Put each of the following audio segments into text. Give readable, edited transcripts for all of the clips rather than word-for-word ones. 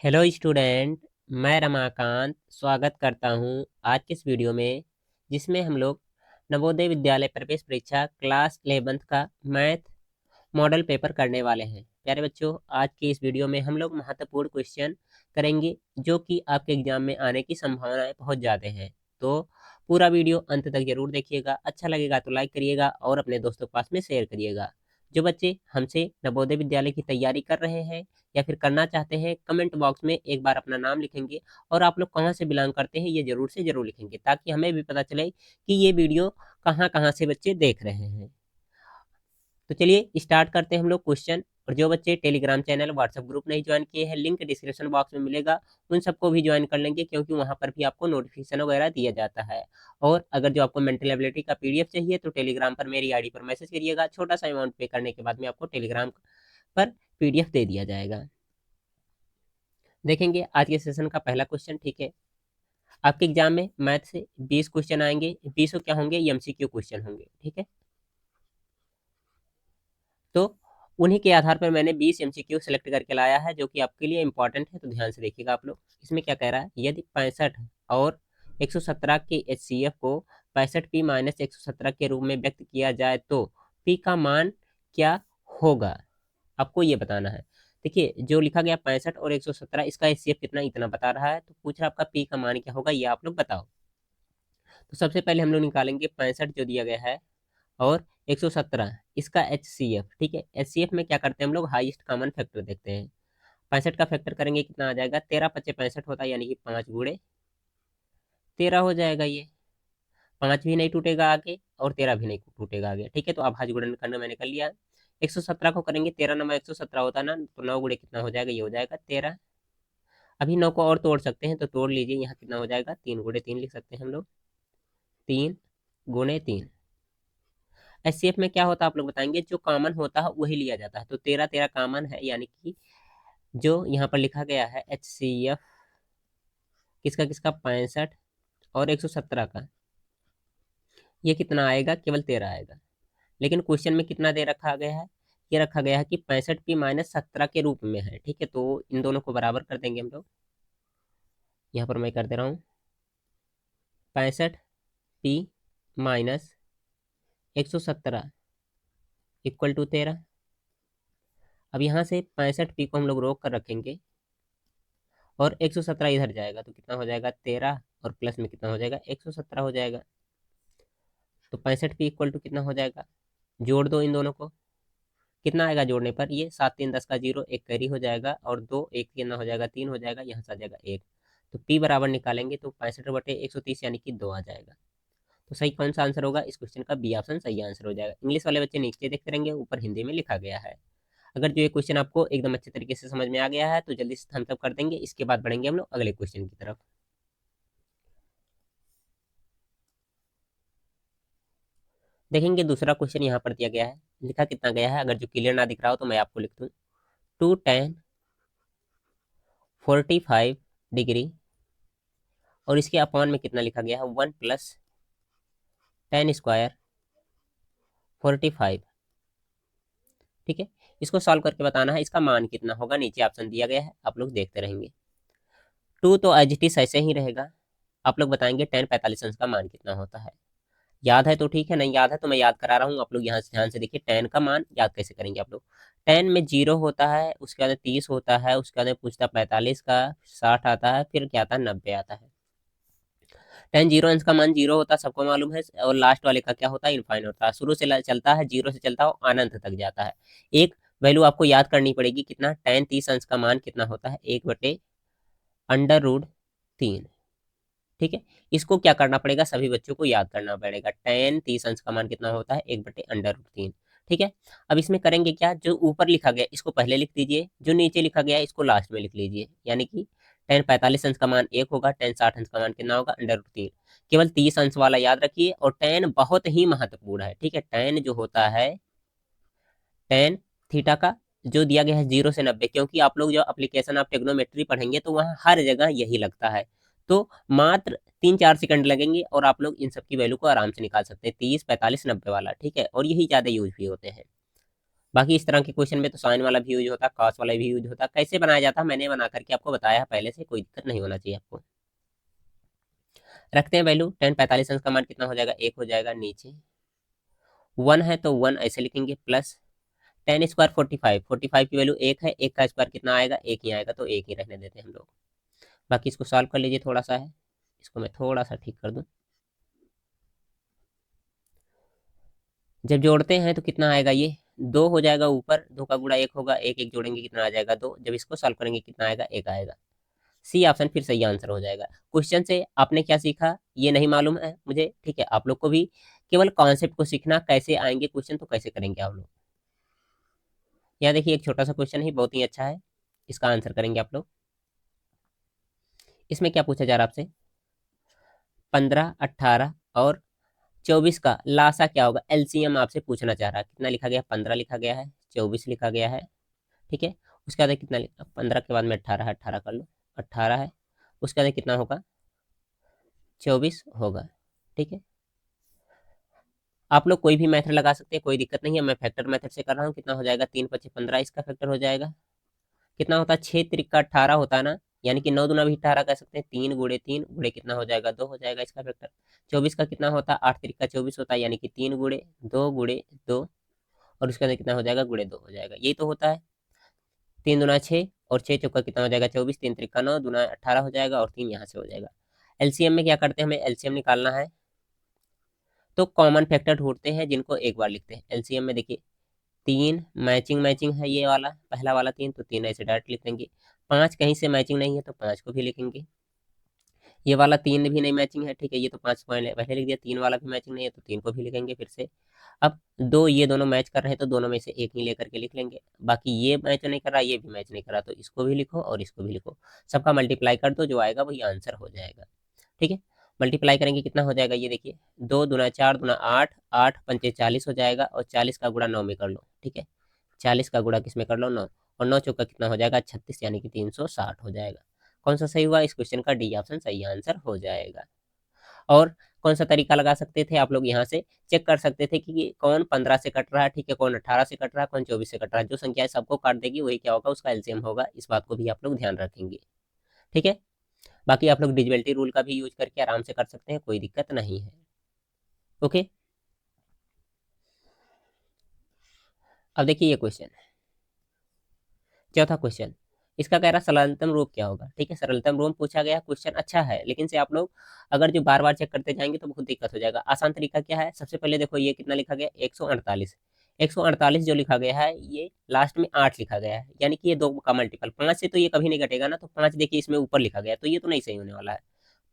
Hello student. मैं रमाकांत स्वागत करता हूं आज के इस वीडियो में, जिसमें हम लोग नवोदय विद्यालय प्रवेश परीक्षा क्लास 11th का मैथ मॉडल पेपर करने वाले हैं। प्यारे बच्चों, आज की इस वीडियो में हम लोग महत्वपूर्ण क्वेश्चन करेंगे जो कि आपके एग्जाम में आने की संभावनाएं बहुत ज़्यादा हैं। तो पूरा वीडियो अंत तक जरूर देखिएगा। अच्छा लगेगा तो लाइक करिएगा और अपने दोस्तों के पास में शेयर करिएगा। जो बच्चे हमसे नवोदय विद्यालय की तैयारी कर रहे हैं या फिर करना चाहते हैं, कमेंट बॉक्स में एक बार अपना नाम लिखेंगे और आप लोग कहाँ से बिलोंग करते हैं ये जरूर से जरूर लिखेंगे, ताकि हमें भी पता चले कि ये वीडियो कहाँ कहाँ से बच्चे देख रहे हैं। तो चलिए स्टार्ट करते हैं हम लोग क्वेश्चन। और जो बच्चे टेलीग्राम चैनल व्हाट्सएप ग्रुप नहीं ज्वाइन किए हैं, लिंक डिस्क्रिप्शन बॉक्स में मिलेगा, उन सबको भी ज्वाइन कर लेंगे, क्योंकि वहां पर भी आपको नोटिफिकेशन वगैरह दिया जाता है। और अगर जो आपको मेंटल एबिलिटी का पीडीएफ चाहिए तो टेलीग्राम पर मेरी आईडी पर मैसेज करिएगा। छोटा सा अमाउंट पे करने के बाद में आपको टेलीग्राम पर पीडीएफ दे दिया जाएगा। देखेंगे आज के सेशन का पहला क्वेश्चन। ठीक है, आपके एग्जाम में मैथ से 20 क्वेश्चन आएंगे। 20 क्या होंगे, एमसीक्यू क्वेश्चन होंगे। ठीक है, तो उन्हीं के आधार पर मैंने 20 एमसीक्यू सेलेक्ट करके लाया है, जो कि आपके लिए इंपॉर्टेंट है। तो ध्यान से देखिएगा आप लोग। इसमें क्या कह रहा है, यदि 65 और 117 के एचसीएफ को 65p माइनस 117 के रूप में व्यक्त किया जाए तो p का मान क्या होगा, आपको ये बताना है। देखिए, जो लिखा गया 65 और 117, इसका एचसीएफ कितना, इतना बता रहा है। तो पूछ रहा है आपका p का मान क्या होगा, ये आप लोग बताओ। तो सबसे पहले हम लोग निकालेंगे 65 जो दिया गया है और 117 इसका एचसीएफ। ठीक है, एचसीएफ में क्या करते हैं हम लोग, हाईएस्ट कॉमन फैक्टर देखते हैं। 65 का फैक्टर करेंगे, कितना आ जाएगा, 13 पच्चे 65 होता है, यानी कि 5 गुणे 13 हो जाएगा। ये 5 भी नहीं टूटेगा आगे और 13 भी नहीं टूटेगा आगे। ठीक है, तो अभाज्य गुणन करना मैंने कर लिया। 117 को करेंगे, 13 नंबर 117 होता है ना, तो 9 गुणे कितना हो जाएगा, ये हो जाएगा 13। अभी 9 को और तोड़ सकते हैं, तो तोड़ लीजिए, यहाँ कितना हो जाएगा, 3 गुणे 3 लिख सकते हैं हम लोग, 3 गुणे 3। एचसीएफ में क्या होता है आप लोग बताएंगे, जो कॉमन होता है वही लिया जाता है। तो 13 13 कॉमन है, यानी कि जो यहाँ पर लिखा गया है एचसीएफ किसका किसका, 65 और 117 का, ये कितना आएगा, केवल 13 आएगा। लेकिन क्वेश्चन में कितना दे रखा गया है, ये रखा गया है कि 65p माइनस 17 के रूप में है। ठीक है, तो इन दोनों को बराबर कर देंगे हम लोग। यहाँ पर मैं कर दे रहा हूँ 65p माइनस 117 इक्वल टू 13। अब यहाँ से 65p को हम लोग रोक कर रखेंगे और 117 इधर जाएगा, तो कितना हो जाएगा, 13 और प्लस में कितना हो जाएगा, 117 हो जाएगा। तो 65p इक्वल टू कितना हो जाएगा, जोड़ दो इन दोनों को, कितना आएगा जोड़ने पर, ये 7 3 10 का 0, एक कैरी हो जाएगा और 2 एक कितना हो जाएगा, 3 हो जाएगा, यहाँ से आ जाएगा 1। तो p बराबर निकालेंगे तो 65/130 यानी कि 2 आ जाएगा। तो सही कौन सा आंसर होगा, इस क्वेश्चन का बी ऑप्शन सही आंसर हो जाएगा। इंग्लिश वाले बच्चे नीचे देखते रहेंगे, ऊपर हिंदी में लिखा गया है। अगर जो ये क्वेश्चन आपको एकदम अच्छे तरीके से समझ में आ गया है तो जल्दी से थम्स अप कर देंगे। इसके बाद बढ़ेंगे हम लोग अगले क्वेश्चन की तरफ। देखेंगे दूसरा क्वेश्चन यहाँ पर दिया गया है, लिखा कितना गया है, अगर जो क्लियर ना दिख रहा हो तो मैं आपको लिख दूँ। 2 tan 45 डिग्री और इसके अपॉन में कितना लिखा गया है, 1 प्लस tan स्क्वायर 45। ठीक है, इसको सॉल्व करके बताना है, इसका मान कितना होगा, नीचे ऑप्शन दिया गया है, आप लोग देखते रहेंगे। 2 तो एज इट इज ऐसे ही रहेगा। आप लोग बताएंगे tan 45 अंश का मान कितना होता है। याद है तो ठीक है, नहीं याद है तो मैं याद करा रहा हूँ। आप लोग यहाँ से ध्यान से देखिए, tan का मान याद कैसे करेंगे आप लोग। tan में 0 होता है, उसके बाद 30 होता है, उसके बाद पूछता 45 का, 60 आता है, फिर क्या आता है, 90 आता है। tan 0 अंश का मान 0 होता है, सबको मालूम है। और लास्ट वाले का क्या होता है, इनफाइनाइट होता है। शुरू से चलता है, 0 से चलता है, अनंत तक जाता है। एक वैल्यू आपको याद करनी पड़ेगी, कितना, tan 30 अंश का मान कितना होता है, 1/√3। ठीक है, इसको क्या करना पड़ेगा, सभी बच्चों को याद करना पड़ेगा। tan 30 अंश का मान कितना होता है, 1/√3। ठीक है, अब इसमें करेंगे क्या, जो ऊपर लिखा गया इसको पहले लिख दीजिए, जो नीचे लिखा गया इसको लास्ट में लिख लीजिए। यानी कि tan 45 अंश का मान 1 होगा, tan 60 अंश का मान कितना होगा, √3। केवल 30 अंश वाला याद रखिए, और tan बहुत ही महत्वपूर्ण है। ठीक है, tan जो होता है, tan थीटा का जो दिया गया है 0 से 90, क्योंकि आप लोग जो एप्लीकेशन ऑफ ट्रिग्नोमेट्री पढ़ेंगे तो वहाँ हर जगह यही लगता है। तो मात्र 3 4 सेकंड लगेंगे और आप लोग इन सब की वैल्यू को आराम से निकाल सकते हैं, 30 45 90 वाला। ठीक है, और यही ज़्यादा यूज भी होते हैं। बाकी इस तरह के क्वेश्चन में तो साइन वाला भी यूज होता है, कॉस वाला भी यूज होता है। कैसे बनाया जाता है मैंने बना करके आपको बताया है पहले से, कोई दिक्कत नहीं होना चाहिए आपको। रखते हैं वैल्यू 10 45 अंश का मान कितना हो जाएगा, 1 हो जाएगा। नीचे 1 है तो 1 ऐसे लिखेंगे, प्लस 10 स्क्वायर 45, 45 की वैल्यू 1 है, 1 का स्क्वायर कितना आएगा, 1 ही आएगा, तो 1 ही रहने देते हैं हम लोग। बाकी इसको सॉल्व कर लीजिए, थोड़ा सा है, इसको मैं थोड़ा सा ठीक कर दूं। जब जोड़ते हैं तो कितना आएगा, ये 2 हो जाएगा, ऊपर 2 का गुणा 1 होगा, 1 1 जोड़ेंगे कितना आ जाएगा, 2। जब इसको सॉल्व करेंगे कितना आएगा, 1 आएगा। सी ऑप्शन फिर सही आंसर हो जाएगा। क्वेश्चन से आपने क्या सीखा ये नहीं मालूम है मुझे, ठीक है। आप लोग को भी केवल कॉन्सेप्ट को सीखना, कैसे आएंगे क्वेश्चन तो कैसे करेंगे आप लोग। यहाँ देखिए एक छोटा सा क्वेश्चन है, बहुत ही अच्छा है, इसका आंसर करेंगे आप लोग। इसमें क्या पूछा जा रहा है आपसे, 15 18 और 24 का लासा क्या होगा, एलसीएम आपसे पूछना चाह रहा है। कितना लिखा गया, 15 लिखा गया है, 24 लिखा गया है, ठीक है। उसके बाद कितना लिखा, 15 के बाद में 18 है, 18 कर लो, 18 है। उसके बाद कितना होगा, 24 होगा, ठीक है। आप लोग कोई भी मेथड लगा सकते हैं, कोई दिक्कत नहीं है। मैं फैक्टर मेथड से कर रहा हूँ। कितना हो जाएगा, 3 5 15, इसका फैक्टर हो जाएगा। कितना होता है, 6 त्रिका 18 होता है ना, यानी कि 9 दूना भी 18 कह सकते हैं। 3 गुणे 3 गुणे कितना हो जाएगा, 2 हो जाएगा इसका फैक्टर। 24 का कितना होता है, 8 त्रिका 24 होता है, यानी कि 3 गुणे 2 गुणे 2, और उसके अंदर कितना हो जाएगा, गुणे 2 हो जाएगा। यही तो होता है। 3 दूना 6 और 6 चौका कितना हो जाएगा, 24, 3 त्रिका 9, दूना 18 हो जाएगा, और 3 यहाँ से हो जाएगा। एलसीएम में क्या करते हैं, हमें एलसीएम निकालना है तो कॉमन फैक्टर ढूंढते हैं जिनको एक बार लिखते हैं। एलसीएम में देखिए 3 मैचिंग मैचिंग है, ये वाला पहला वाला 3, तो 3 ऐसे डायरेक्ट लिख देंगे। 5 कहीं से मैचिंग नहीं है तो 5 को भी लिखेंगे। ये वाला 3 भी नहीं मैचिंग है, ठीक है, ये तो 5 पॉइंट पहले लिख दिया। 3 वाला भी मैचिंग नहीं है तो 3 को भी लिखेंगे फिर से। अब 2 ये दोनों मैच कर रहे हैं तो दोनों में से एक ही लेकर के लिख लेंगे। बाकी ये मैच नहीं कर रहा, ये भी मैच नहीं कर रहा, तो इसको भी लिखो और इसको भी लिखो। सबका मल्टीप्लाई कर दो, जो आएगा वही आंसर हो जाएगा, ठीक है। मल्टीप्लाई करेंगे कितना हो जाएगा, ये देखिए 2 दूना 4 दूना 8, 8 पंचे 40 हो जाएगा, और 40 का गुणा 9 में कर लो, ठीक है। 40 का गुणा किस में कर लो, 9, और 9 चौका कितना हो जाएगा, 36, यानी कि 360 हो जाएगा। कौन सा सही हुआ, इस क्वेश्चन का डी ऑप्शन सही आंसर हो जाएगा। और कौन सा तरीका लगा सकते थे आप लोग, यहाँ से चेक कर सकते थे कि कौन 15 से कट रहा है, ठीक है, कौन 18 से कट रहा है, कौन 24 से कट रहा है। जो संख्या सबको काट देगी वही क्या होगा, उसका एलसीएम होगा। इस बात को भी आप लोग ध्यान रखेंगे, ठीक है। बाकी आप लोग डिविजिबिलिटी रूल का भी यूज करके आराम से कर सकते हैं, कोई दिक्कत नहीं है, ओके। अब देखिए ये क्वेश्चन, चौथा क्वेश्चन, इसका कह रहा सरलतम रूप क्या होगा, ठीक है। सरलतम रूप पूछा गया, क्वेश्चन अच्छा है, लेकिन से आप लोग अगर जो बार बार चेक करते जाएंगे तो बहुत दिक्कत हो जाएगा। आसान तरीका क्या है, सबसे पहले देखो ये कितना लिखा गया, 148। 148 जो लिखा गया है, ये लास्ट में 8 लिखा गया है, यानी कि ये 2 का मल्टीपल 5 से तो ये कभी नहीं घटेगा ना, तो 5 देखिए इसमें ऊपर लिखा गया, तो ये तो नहीं सही होने वाला है।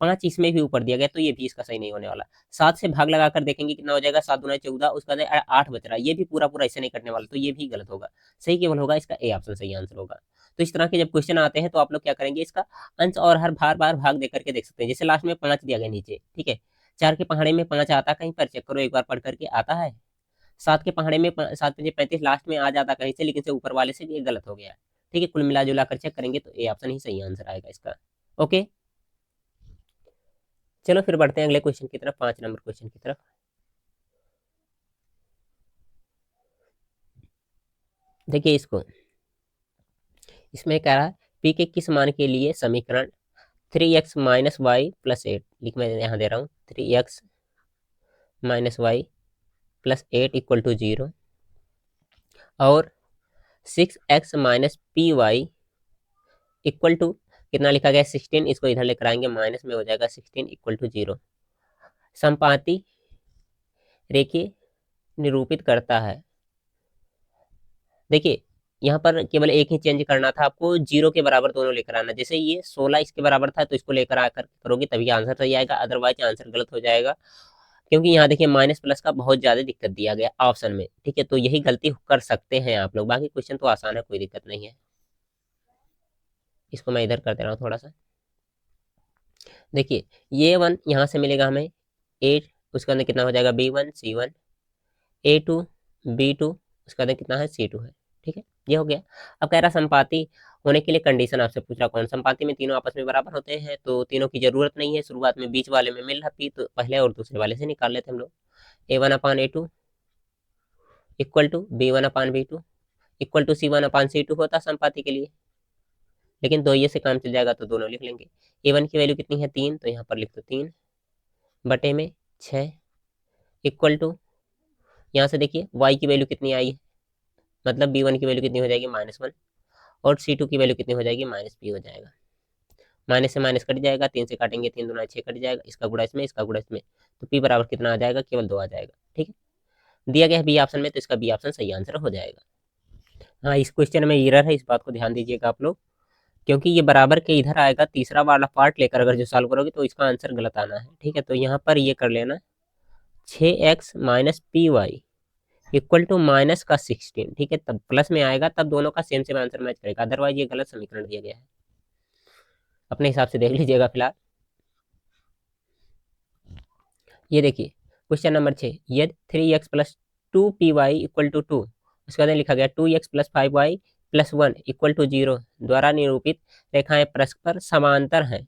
5 इसमें भी ऊपर दिया गया, तो ये भी इसका सही नहीं होने वाला। 7 से भाग लगाकर देखेंगे कितना हो जाएगा, 7 दूना 14, उसका 8 बच रहा है, ये भी पूरा पूरा ऐसे नहीं कटने वाला, तो ये भी गलत होगा। सही केवल होगा इसका ए ऑप्शन सही आंसर होगा। तो इस तरह के जब क्वेश्चन आते हैं तो आप लोग क्या करेंगे, इसका अंश और हर बार बार भाग दे करके देख सकते हैं। जैसे लास्ट में 5 दिया गया नीचे, ठीक है, 4 के पहाड़े में 5 आता, कहीं पर चेक करो एक बार पढ़ करके, आता है। 7 के पहाड़े में 7 पंजे 35 लास्ट में आ जाता कहीं से, लेकिन से ऊपर वाले से ये गलत हो गया, ठीक है। कुल मिला जुला कर चेक करेंगे तो ए ऑप्शन ही सही आंसर आएगा इसका, ओके। चलो फिर बढ़ते हैं अगले क्वेश्चन की तरफ, 5 नंबर क्वेश्चन की तरफ। देखिए इसको, इसमें कह रहा है पी के किस मान के लिए समीकरण 3x माइनस वाई प्लस 8, लिख मैं यहाँ दे रहा हूँ, 3x minus Y plus 8 equal to 0, और 6x minus P Y equal to कितना लिखा गया, 16, इसको इधर लेकर आएंगे, माइनस में हो जाएगा 16 इक्वल टू 0, समपाती रेखीय निरूपित करता है। देखिए यहाँ पर केवल एक ही चेंज करना था आपको, 0 के बराबर दोनों लेकर आना। जैसे ये 16 इसके बराबर था, तो इसको लेकर आकर करोगे तभी आंसर सही आएगा, अदरवाइज आंसर गलत हो जाएगा। क्योंकि यहाँ देखिए माइनस प्लस का बहुत ज्यादा दिक्कत दिया गया ऑप्शन में, ठीक है, तो यही गलती कर सकते हैं आप लोग। बाकी क्वेश्चन तो आसान है, कोई दिक्कत नहीं है। इसको मैं इधर कर दे रहा हूँ थोड़ा सा। देखिए ये 1 यहाँ से मिलेगा हमें 8, उसके अंदर कितना हो जाएगा, B1 C1, A2 B2, उसके अंदर कितना है, C2 है, ठीक है, ये हो गया। अब कह रहा संपाती होने के लिए कंडीशन आपसे पूछ रहा, कौन संपाती में तीनों आपस में बराबर होते हैं, तो तीनों की जरूरत नहीं है, शुरुआत में बीच वाले में मिल रहा पी, तो पहले और दूसरे वाले से निकाल लेते हम लोग। A1 upon A2 equal to B1 upon B2, equal to C1/C2 होता संपाति के लिए, लेकिन 2 से काम चल जाएगा तो दोनों लिख लेंगे। A1 की वैल्यू कितनी है 3, तो यहाँ पर लिख दो 3 बटे में 6 इक्वल टू, यहाँ से देखिए y की वैल्यू कितनी आई है, मतलब B1 की वैल्यू कितनी हो जाएगी -1 और C2 की वैल्यू कितनी हो जाएगी -P हो जाएगा। माइनस से माइनस कट जाएगा, 3 से काटेंगे 3 दूना 6 कट जाएगा, इसका गुणा इसमें, इसका गुणा इसमें, तो P बराबर कितना आ जाएगा, केवल 2 आ जाएगा। ठीक है, दिया गया है बी ऑप्शन में, तो इसका बी ऑप्शन सही आंसर हो जाएगा। हाँ, इस क्वेश्चन में एरर है, इस बात को ध्यान दीजिएगा आप लोग, क्योंकि ये बराबर के इधर आएगा, तीसरा वाला पार्ट लेकर अगर जो सॉल्व करोगे तो इसका आंसर गलत आना है। ठीक है, तो यहाँ पर ये कर लेना 6x minus PY equal to minus का 16। ठीक है, तब प्लस में आएगा, तब दोनों का सेम सेम आंसर मैच करेगा, अदरवाइज ये गलत समीकरण दिया गया है, अपने हिसाब से देख लीजिएगा। फिलहाल ये देखिए क्वेश्चन नंबर 6, यदि 3x plus 2py equal to 2, उसके बाद लिखा गया 2x plus 5y plus 1 equal to 0 द्वारा निरूपित रेखाएं परस्पर समांतर हैं,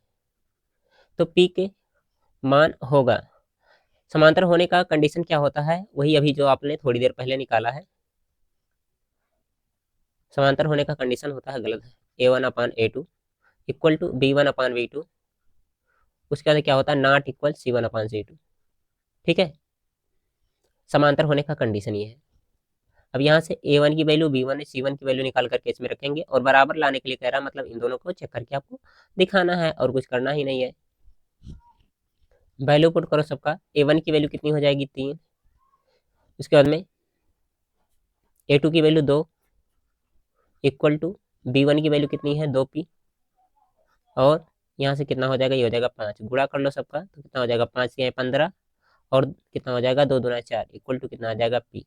तो p के मान होगा। समांतर होने का कंडीशन क्या होता है, वही अभी जो आपने थोड़ी देर पहले निकाला है। समांतर होने का कंडीशन होता है, गलत है, A1/A2 इक्वल टू B1/B2, उसके बाद क्या होता है, नॉट इक्वल C1/C2। ठीक है, समांतर होने का कंडीशन ये है। अब यहाँ से A1 की वैल्यू B1 है, C1 की वैल्यू निकाल करके इसमें रखेंगे, और बराबर लाने के लिए कह रहा, मतलब इन दोनों को चेक करके आपको दिखाना है, और कुछ करना ही नहीं है। वैल्यू पुट करो सबका, A1 की वैल्यू कितनी हो जाएगी 3, उसके बाद में A2 की वैल्यू 2 इक्वल टू B1 की वैल्यू कितनी है 2p, और यहाँ से कितना हो जाएगा, ये हो जाएगा 5, गुणा कर लो सबका, तो कितना हो जाएगा 5 के 15, और कितना हो जाएगा 2 दूना 4 इक्वल टू कितना आ जाएगा p।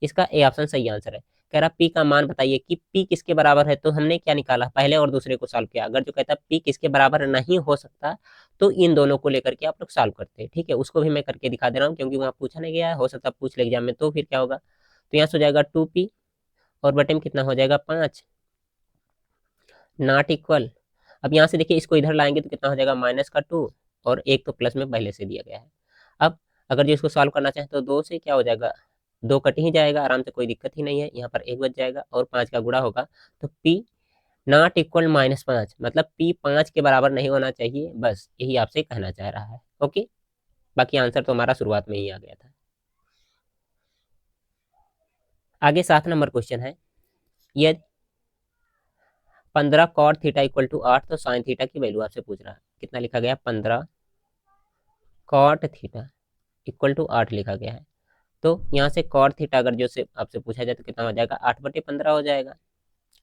इसका ए ऑप्शन सही आंसर है। कह रहा p का मान बताइए कि p किसके बराबर है, तो हमने क्या निकाला, पहले और दूसरे को सॉल्व किया। अगर जो कहता है p किसके बराबर नहीं हो सकता, तो इन दोनों को लेकर के आप लोग सॉल्व करते हैं। ठीक है, उसको भी मैं करके दिखा दे रहा हूँ, क्योंकि वहाँ पूछा नहीं गया है, हो सकता है पूछ ले एग्जाम में, तो फिर क्या होगा, तो यहाँ से हो जाएगा 2p और बटे में कितना हो जाएगा 5 नॉट इक्वल। अब यहाँ से देखिए इसको इधर लाएंगे तो कितना हो जाएगा -2, और एक तो प्लस में पहले से दिया गया है। अब अगर जो इसको सॉल्व करना चाहें तो 2 से क्या हो जाएगा, 2 कट ही जाएगा आराम से, कोई दिक्कत ही नहीं है, यहाँ पर 1 बच जाएगा, और 5 का गुणा होगा, तो p नॉट इक्वल -5, मतलब p 5 के बराबर नहीं होना चाहिए, बस यही आपसे कहना चाह रहा है। ओके, बाकी आंसर तो हमारा शुरुआत में ही आ गया था। आगे 7 नंबर क्वेश्चन है, यदि 15 cot थीटा इक्वल टू 8, तो साइन थीटा की वैल्यू आपसे पूछ रहा है। कितना लिखा गया, 15 cot थीटा इक्वल टू 8 लिखा गया है, तो यहाँ से cot थीटा अगर जो से आपसे पूछा जाए तो कितना हो जाएगा, 8/15 हो जाएगा।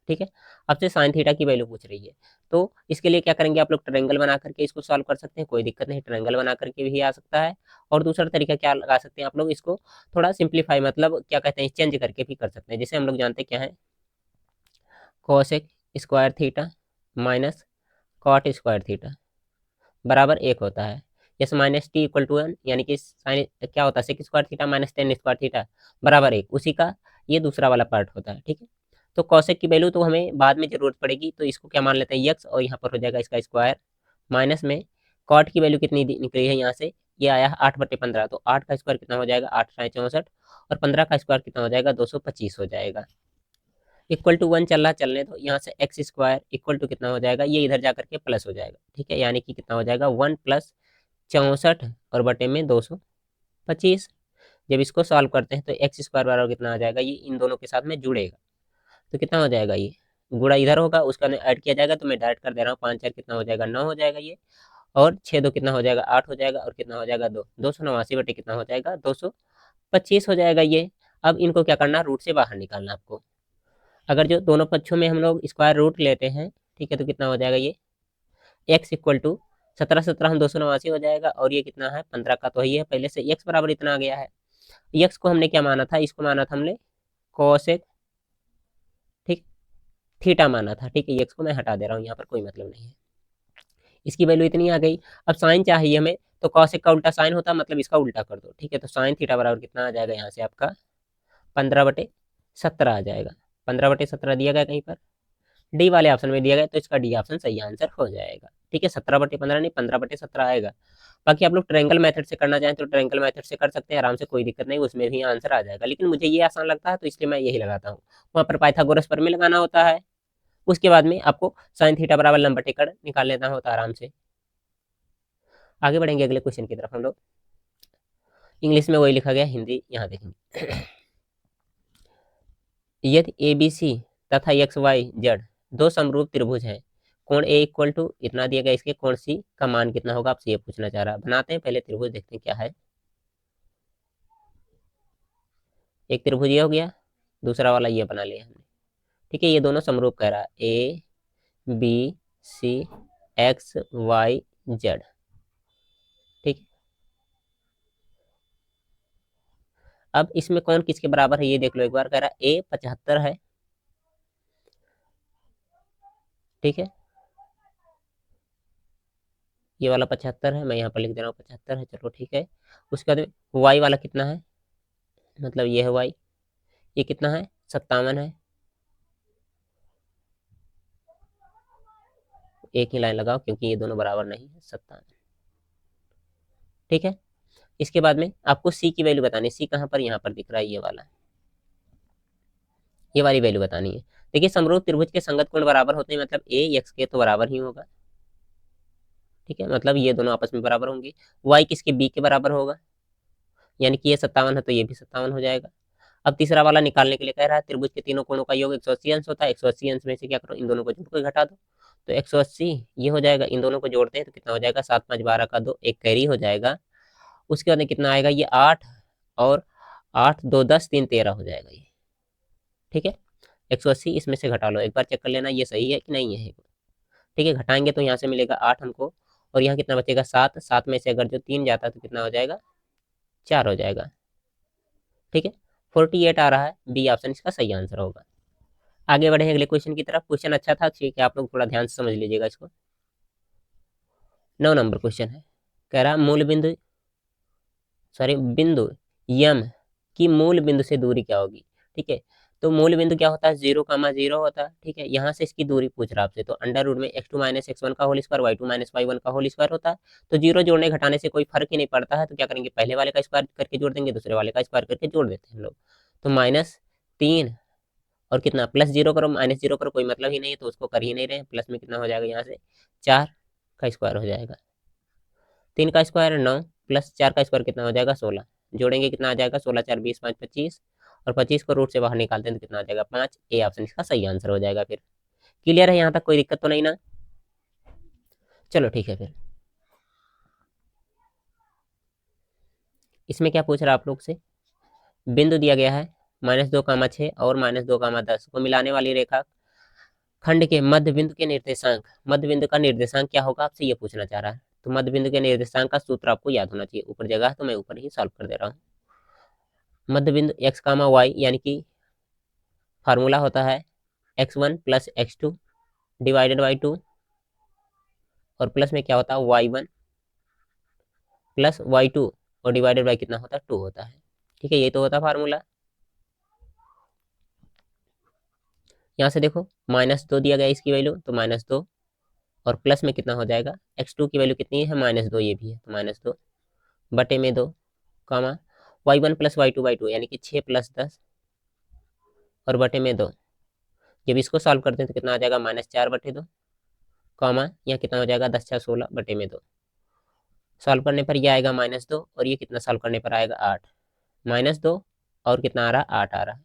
ठीक है, आपसे साइन थीटा की वैल्यू पूछ रही है, तो इसके लिए क्या करेंगे, आप लोग ट्रायंगल बना करके इसको सॉल्व कर सकते हैं, कोई दिक्कत नहीं, ट्रायंगल बना करके भी आ सकता है। और दूसरा तरीका क्या लगा सकते हैं आप लोग, इसको थोड़ा सिंप्लीफाई, मतलब क्या कहते हैं, चेंज करके भी कर सकते हैं। जैसे हम लोग जानते हैं क्या है, cosec square theta minus cot square theta बराबर 1 होता है, yes minus T equal to 1, यानी कि साइन क्या होता है, sec square theta minus tan square theta बराबर 1, उसी का ये दूसरा वाला पार्ट होता है। ठीक है, तो कॉसेक की वैल्यू तो हमें बाद में जरूरत पड़ेगी, तो इसको क्या मान लेते हैं यक्स, और यहाँ पर हो जाएगा इसका स्क्वायर, माइनस में कॉट की वैल्यू कितनी निकली है यहाँ से, ये आया 8/15, तो 8 का स्क्वायर कितना हो जाएगा, 8 × 64, और 15 का स्क्वायर कितना हो जाएगा, 225 हो जाएगा। इक्वल टू 1 चल रहा, चलने दो, यहाँ से एक्स स्क्वायर इक्वल टू कितना हो जाएगा, ये इधर जा करके प्लस हो जाएगा। ठीक है, यानी कि कितना हो जाएगा 1 + 64 और बटे में 225। जब इसको सॉल्व करते हैं तो एक्स स्क्वायर बराबर कितना आ जाएगा, ये इन दोनों के साथ में जुड़ेगा, तो कितना हो जाएगा, ये गुणा इधर होगा, उसका ऐड किया जाएगा, तो मैं डायरेक्ट कर दे रहा हूँ, 5 4 कितना हो जाएगा 9 हो जाएगा ये, और 6 2 कितना हो जाएगा 8 हो जाएगा, और कितना हो जाएगा 289 बटे कितना हो जाएगा 225 हो जाएगा ये। अब इनको क्या करना, रूट से बाहर निकालना आपको। अगर जो दोनों पक्षों में हम लोग स्क्वायर रूट लेते हैं, ठीक है, तो कितना हो जाएगा ये x इक्वल टू 17 17 हम 289 हो जाएगा, और ये कितना है 15 का तो ही है, पहले से x बराबर इतना आ गया है। x को हमने क्या माना था, इसको माना था हमने कोसेक, ठीक, थीटा माना था। ठीक है, x को मैं हटा दे रहा हूँ, यहाँ पर कोई मतलब नहीं है, इसकी वैल्यू इतनी आ गई। अब साइन चाहिए हमें, तो कॉसेक का उल्टा साइन होता, मतलब इसका उल्टा कर दो। ठीक है, तो साइन थीटा बराबर कितना आ जाएगा, यहाँ से आपका 15/17 आ जाएगा। 15/17 दिया गया कहीं पर, डी वाले ऑप्शन में दिया गया, तो इसका डी ऑप्शन सही आंसर हो जाएगा। ठीक है, 17/15 नहीं 15/17 आएगा। बाकी आप लोग ट्रायंगल मेथड से करना चाहें तो ट्रायंगल मेथड से कर सकते हैं आराम से, कोई दिक्कत नहीं, उसमें भी आंसर आ जाएगा, लेकिन मुझे ये आसान लगता है तो इसलिए मैं यही लगाता हूँ। वहाँ पर पाइथागोरस प्रमेय लगाना होता है, उसके बाद में आपको साइन थीटा बराबर लंब बटे कर्ण निकाल लेना होता है आराम से। आगे बढ़ेंगे अगले क्वेश्चन की तरफ हम लोग। इंग्लिश में वही लिखा गया, हिंदी यहाँ देखेंगे। यदि ABC तथा XYZ दो समरूप त्रिभुज हैं, कोण A इक्वल टू इतना दिया गया, इसके कोण C का मान कितना होगा, आपसे ये पूछना चाह रहा है। बनाते हैं पहले त्रिभुज, देखते हैं क्या है। एक त्रिभुज ये हो गया, दूसरा वाला ये बना लिया हमने, ठीक है। ये दोनों समरूप कह रहा है, ABC XYZ, ठीक। अब इसमें कौन किसके बराबर है ये देख लो एक बार। कह रहा है A 75 है, ठीक है, ये वाला 75 है, मैं यहाँ पर लिख दे रहा हूँ 75 है, चलो ठीक है। उसके बाद Y वाला कितना है, मतलब ये है Y, ये कितना है 57 है, एक ही लाइन लगाओ क्योंकि ये दोनों बराबर नहीं है, 57, ठीक है। इसके बाद में आपको C की वैल्यू बतानी है। C कहाँ पर, यहाँ पर दिख रहा है, ये वाला, ये वाली वैल्यू बतानी है। देखिए समरूप त्रिभुज के संगत कोण बराबर होते हैं, मतलब A X के तो बराबर ही होगा, ठीक है, मतलब ये दोनों आपस में बराबर होंगे। Y किसके B के बराबर होगा, यानी कि ये 57 है तो ये भी 57 हो जाएगा। अब तीसरा वाला निकालने के लिए कह रहा है त्रिभुज के तीनों कोणों का योग 180 अंश होता है, 180 अंश में से क्या करो, इन दोनों को जोड़ के घटा दो, तो 180 ये हो जाएगा, इन दोनों को जोड़ते हैं तो कितना हो जाएगा, 7 5 12 का 2, एक कैरी हो जाएगा। उसके बाद कितना आएगा, ये 8 और 8 2 10 3 13 हो जाएगा ये, ठीक है। 180 इसमें से घटा लो, एक बार चेक कर लेना ये सही है कि नहीं है, ठीक है। घटाएंगे तो यहाँ से मिलेगा 8 हमको, और यहाँ कितना बचेगा 7, 7 में से अगर जो 3 जाता है तो कितना हो जाएगा, 4 हो जाएगा, ठीक है। 48 आ रहा है, बी ऑप्शन इसका सही आंसर होगा। आगे बढ़े अगले क्वेश्चन की तरफ। क्वेश्चन अच्छा था, ठीक है, आप लोग थोड़ा ध्यान से समझ लीजिएगा इसको। 9 नंबर क्वेश्चन है, कह रहा मूल बिंदु, सॉरी बिंदु यम की मूल बिंदु से दूरी क्या होगी, ठीक है। तो मूल बिंदु क्या होता है, 0,0 होता है, ठीक है। यहाँ से इसकी दूरी पूछ रहा आपसे, तो अंडर रूट में x2 माइनस x1 का whole square, y2 minus y1 का होल स्क्वायर होता है। तो जीरो जोड़ने घटाने से कोई फर्क ही नहीं पड़ता है, तो क्या करेंगे, पहले वाले का स्क्वायर करके जोड़ देंगे, दूसरे वाले का स्क्वायर करके जोड़ देते हैं हम लोग। तो -3 और कितना +0 करो, -0 करो, कोई मतलब ही नहीं है तो उसको कर ही नहीं रहे। प्लस में कितना हो जाएगा, यहाँ से 4 का स्क्वायर हो जाएगा, 3 का स्क्वायर 9 प्लस 4 का स्क्वायर कितना हो जाएगा 16, जोड़ेंगे कितना आ जाएगा 16 4 20 5 25, और 25 को रूट से बाहर निकालते हैं तो कितना आ जाएगा 5। ए ऑप्शन इसका सही आंसर हो जाएगा। फिर क्लियर है यहाँ तक, कोई दिक्कत तो नहीं ना, चलो ठीक है। फिर इसमें क्या पूछ रहा है आप लोग से, बिंदु दिया गया है -2,6 और -2,10 को मिलाने वाली रेखा खंड के मध्य बिंदु के निर्देशांक, मध्य बिंदु का निर्देशांक क्या होगा, आपसे ये पूछना चाह रहा है। तो मध्य बिंदु के निर्देशांक का सूत्र आपको याद होना चाहिए, ऊपर जगह है तो मैं ऊपर ही सॉल्व कर दे रहा हूँ। मध्य बिंदु x, y यानी कि फार्मूला होता है x1 + x2 डिवाइडेड बाई 2, और प्लस में क्या होता है y1 + y2 और डिवाइडेड बाई कितना होता है 2 होता है, ठीक है। ये तो होता है फार्मूला। यहाँ से देखो -2 दिया गया इसकी वैल्यू, तो -2 और प्लस में कितना हो जाएगा, x2 की वैल्यू कितनी है -2, ये भी है तो -2 बटे में 2, कामा y1 + y2/2 यानी कि 6 + 10 और बटे में 2। जब इसको सॉल्व करते हैं तो कितना आ जाएगा -4/2, कामा यहाँ कितना हो जाएगा 10 × 16 बटे में 2। सॉल्व करने पर ये आएगा -2 और ये कितना सॉल्व करने पर आएगा 8, -2 और कितना आ रहा है 8 आ रहा है।